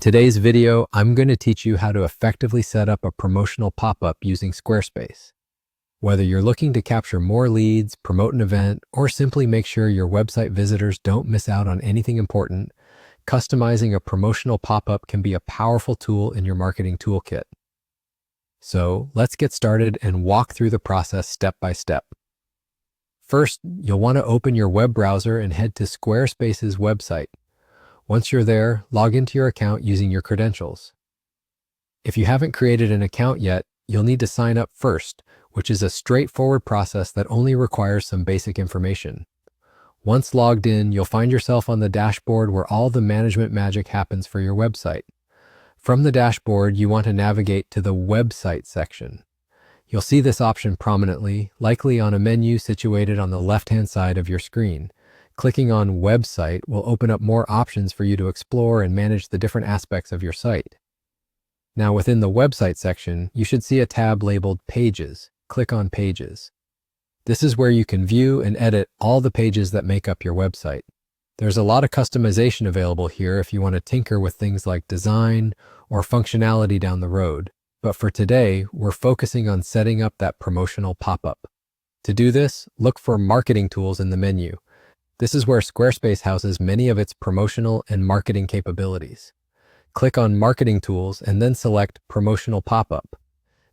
today's video, I'm going to teach you how to effectively set up a promotional pop-up using Squarespace. Whether you're looking to capture more leads, promote an event, or simply make sure your website visitors don't miss out on anything important, customizing a promotional pop-up can be a powerful tool in your marketing toolkit. So let's get started and walk through the process step by step. First, you'll want to open your web browser and head to Squarespace's website. Once you're there, log into your account using your credentials. If you haven't created an account yet, you'll need to sign up first, which is a straightforward process that only requires some basic information. Once logged in, you'll find yourself on the dashboard where all the management magic happens for your website. From the dashboard, you want to navigate to the Website section. You'll see this option prominently, likely on a menu situated on the left-hand side of your screen. Clicking on Website will open up more options for you to explore and manage the different aspects of your site. Now, within the Website section, you should see a tab labeled Pages. Click on Pages. This is where you can view and edit all the pages that make up your website. There's a lot of customization available here if you want to tinker with things like design or functionality down the road. But for today, we're focusing on setting up that promotional pop-up. To do this, look for Marketing Tools in the menu. This is where Squarespace houses many of its promotional and marketing capabilities. Click on Marketing Tools and then select Promotional Pop-up.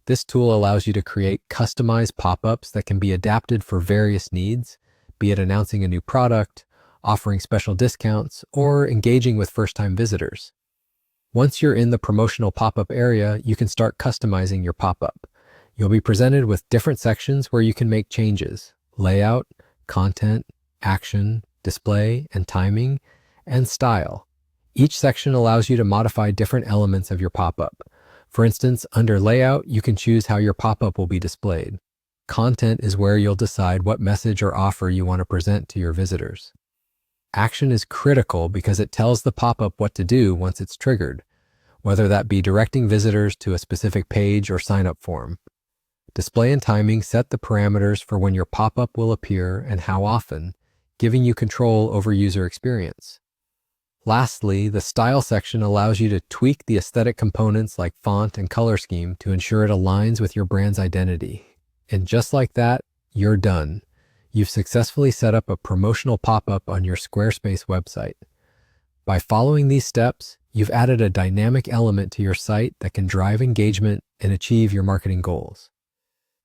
This tool allows you to create customized pop-ups that can be adapted for various needs, be it announcing a new product, offering special discounts, or engaging with first-time visitors. Once you're in the promotional pop-up area, you can start customizing your pop-up. You'll be presented with different sections where you can make changes: layout, content, action, display and timing, and style. Each section allows you to modify different elements of your pop-up. For instance, under layout, you can choose how your pop-up will be displayed. Content is where you'll decide what message or offer you want to present to your visitors. Action is critical because it tells the pop-up what to do once it's triggered, whether that be directing visitors to a specific page or sign-up form. Display and timing set the parameters for when your pop-up will appear and how often, giving you control over user experience. Lastly, the style section allows you to tweak the aesthetic components like font and color scheme to ensure it aligns with your brand's identity. And just like that, you're done. You've successfully set up a promotional pop-up on your Squarespace website. By following these steps, you've added a dynamic element to your site that can drive engagement and achieve your marketing goals.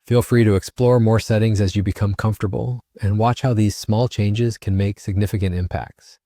Feel free to explore more settings as you become comfortable and watch how these small changes can make significant impacts.